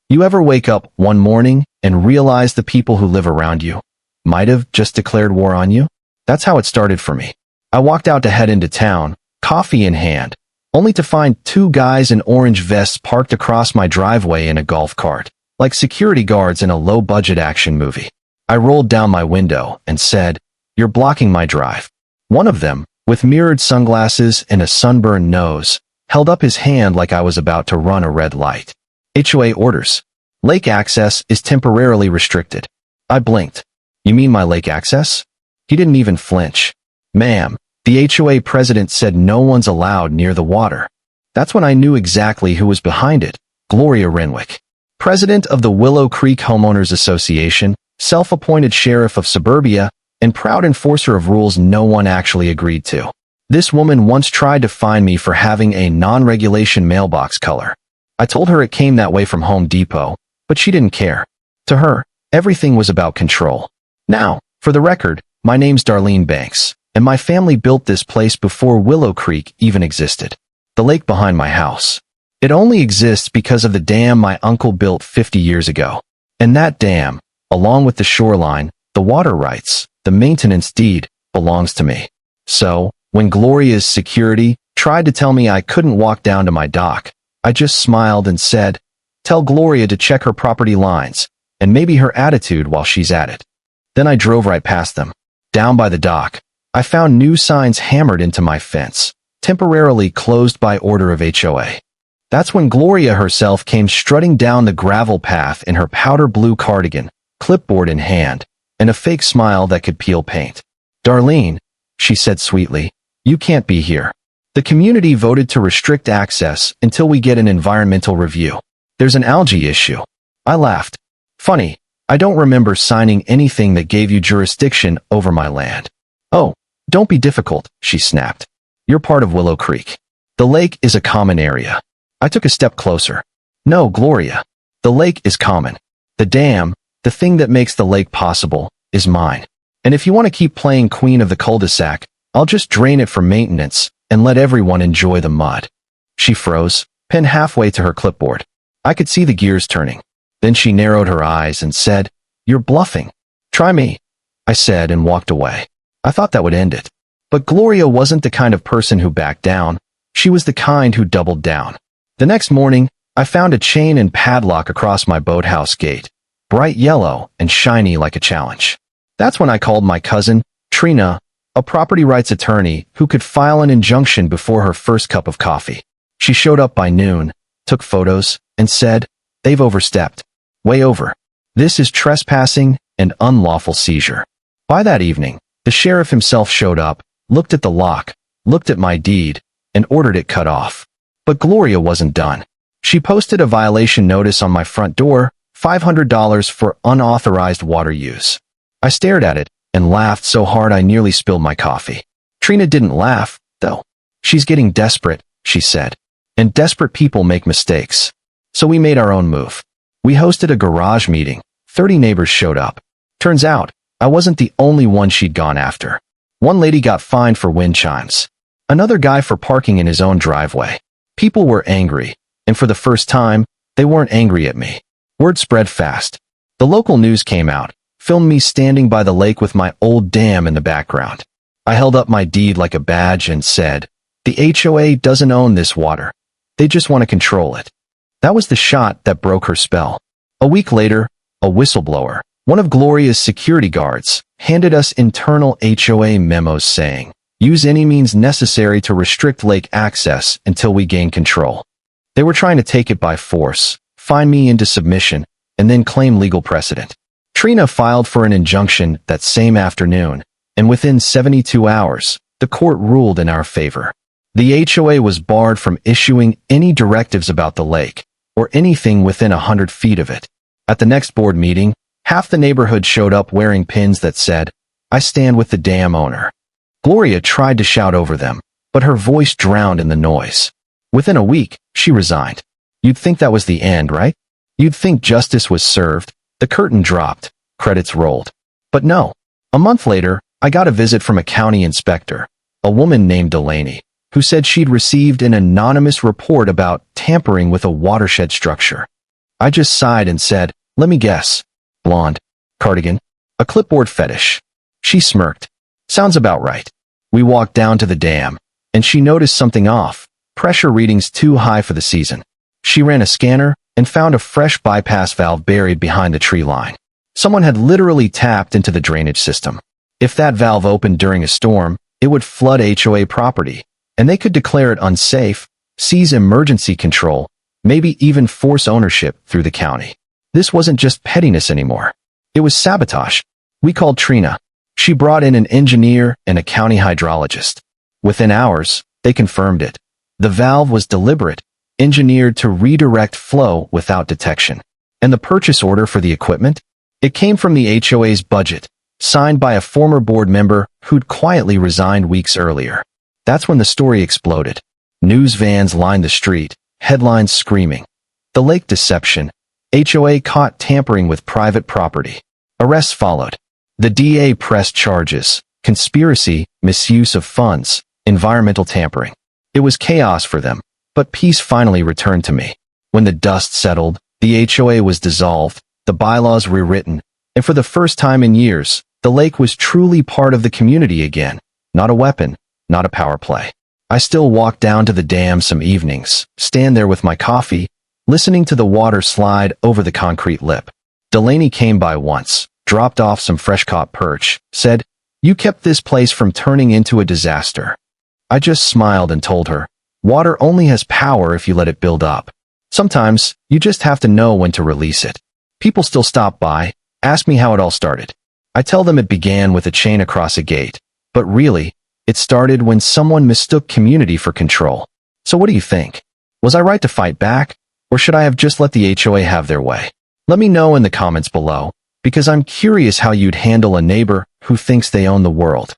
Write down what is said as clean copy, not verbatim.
You ever wake up one morning and realize the people who live around you might have just declared war on you? That's how it started for me. I walked out to head into town, coffee in hand, only to find two guys in orange vests parked across my driveway in a golf cart, like security guards in a low-budget action movie. I rolled down my window and said, "You're blocking my drive." One of them, with mirrored sunglasses and a sunburned nose, held up his hand like I was about to run a red light. "HOA orders. Lake access is temporarily restricted." I blinked. "You mean my lake access?" He didn't even flinch. "Ma'am, the HOA president said no one's allowed near the water." That's when I knew exactly who was behind it. Gloria Renwick, president of the Willow Creek Homeowners Association, self-appointed sheriff of suburbia, and proud enforcer of rules no one actually agreed to. This woman once tried to fine me for having a non-regulation mailbox color. I told her it came that way from Home Depot, but she didn't care. To her, everything was about control. Now, for the record, my name's Darlene Banks, and my family built this place before Willow Creek even existed. The lake behind my house. It only exists because of the dam my uncle built 50 years ago. And that dam, along with the shoreline, the water rights, the maintenance deed, belongs to me. So, when Gloria's security tried to tell me I couldn't walk down to my dock, I just smiled and said, "Tell Gloria to check her property lines, and maybe her attitude while she's at it." Then I drove right past them. Down by the dock, I found new signs hammered into my fence, temporarily closed by order of HOA. That's when Gloria herself came strutting down the gravel path in her powder blue cardigan, clipboard in hand, and a fake smile that could peel paint. "Darlene," she said sweetly, "you can't be here. The community voted to restrict access until we get an environmental review. There's an algae issue." I laughed. "Funny, I don't remember signing anything that gave you jurisdiction over my land." "Oh, don't be difficult," she snapped. "You're part of Willow Creek. The lake is a common area." I took a step closer. "No, Gloria. The lake is common. The dam, the thing that makes the lake possible, is mine. And if you want to keep playing queen of the cul-de-sac, I'll just drain it for maintenance and let everyone enjoy the mud." She froze, pen halfway to her clipboard. I could see the gears turning. Then she narrowed her eyes and said, "You're bluffing." "Try me," I said and walked away. I thought that would end it. But Gloria wasn't the kind of person who backed down. She was the kind who doubled down. The next morning, I found a chain and padlock across my boathouse gate, bright yellow and shiny like a challenge. That's when I called my cousin, Trina, a property rights attorney who could file an injunction before her first cup of coffee. She showed up by noon, took photos, and said, "They've overstepped. Way over. This is trespassing and unlawful seizure." By that evening, the sheriff himself showed up, looked at the lock, looked at my deed, and ordered it cut off. But Gloria wasn't done. She posted a violation notice on my front door, $500 for unauthorized water use. I stared at it and laughed so hard I nearly spilled my coffee. Trina didn't laugh, though. "She's getting desperate," she said. "And desperate people make mistakes." So we made our own move. We hosted a garage meeting. 30 neighbors showed up. Turns out, I wasn't the only one she'd gone after. One lady got fined for wind chimes. Another guy for parking in his own driveway. People were angry, and for the first time, they weren't angry at me. Word spread fast. The local news came out, filmed me standing by the lake with my old dam in the background. I held up my deed like a badge and said, "The HOA doesn't own this water. They just want to control it." That was the shot that broke her spell. A week later, a whistleblower, one of Gloria's security guards, handed us internal HOA memos saying, "Use any means necessary to restrict lake access until we gain control." They were trying to take it by force, fine me into submission, and then claim legal precedent. Trina filed for an injunction that same afternoon, and within 72 hours, the court ruled in our favor. The HOA was barred from issuing any directives about the lake, or anything within 100 feet of it. At the next board meeting, half the neighborhood showed up wearing pins that said, "I stand with the dam owner." Gloria tried to shout over them, but her voice drowned in the noise. Within a week, she resigned. You'd think that was the end, right? You'd think justice was served, the curtain dropped, credits rolled. But no. A month later, I got a visit from a county inspector, a woman named Delaney, who said she'd received an anonymous report about tampering with a watershed structure. I just sighed and said, let me guess. Blonde. Cardigan. A clipboard fetish. She smirked. Sounds about right. We walked down to the dam, and she noticed something off. Pressure readings too high for the season. She ran a scanner and found a fresh bypass valve buried behind the tree line. Someone had literally tapped into the drainage system. If that valve opened during a storm, it would flood HOA property, and they could declare it unsafe, seize emergency control, maybe even force ownership through the county. This wasn't just pettiness anymore. It was sabotage. We called Trina. She brought in an engineer and a county hydrologist. Within hours, they confirmed it. The valve was deliberate, engineered to redirect flow without detection. And the purchase order for the equipment? It came from the HOA's budget, signed by a former board member who'd quietly resigned weeks earlier. That's when the story exploded. News vans lined the street, headlines screaming. The lake deception. HOA caught tampering with private property. Arrests followed. The DA pressed charges: conspiracy, misuse of funds, environmental tampering. It was chaos for them, but peace finally returned to me. When the dust settled, the HOA was dissolved, the bylaws rewritten, and for the first time in years, the lake was truly part of the community again. Not a weapon, not a power play. I still walk down to the dam some evenings, stand there with my coffee, listening to the water slide over the concrete lip. Delaney came by once, dropped off some fresh-caught perch, said, "You kept this place from turning into a disaster." I just smiled and told her, water only has power if you let it build up. Sometimes, you just have to know when to release it. People still stop by, ask me how it all started. I tell them it began with a chain across a gate, but really, it started when someone mistook community for control. So what do you think? Was I right to fight back, or should I have just let the HOA have their way? Let me know in the comments below, because I'm curious how you'd handle a neighbor who thinks they own the world.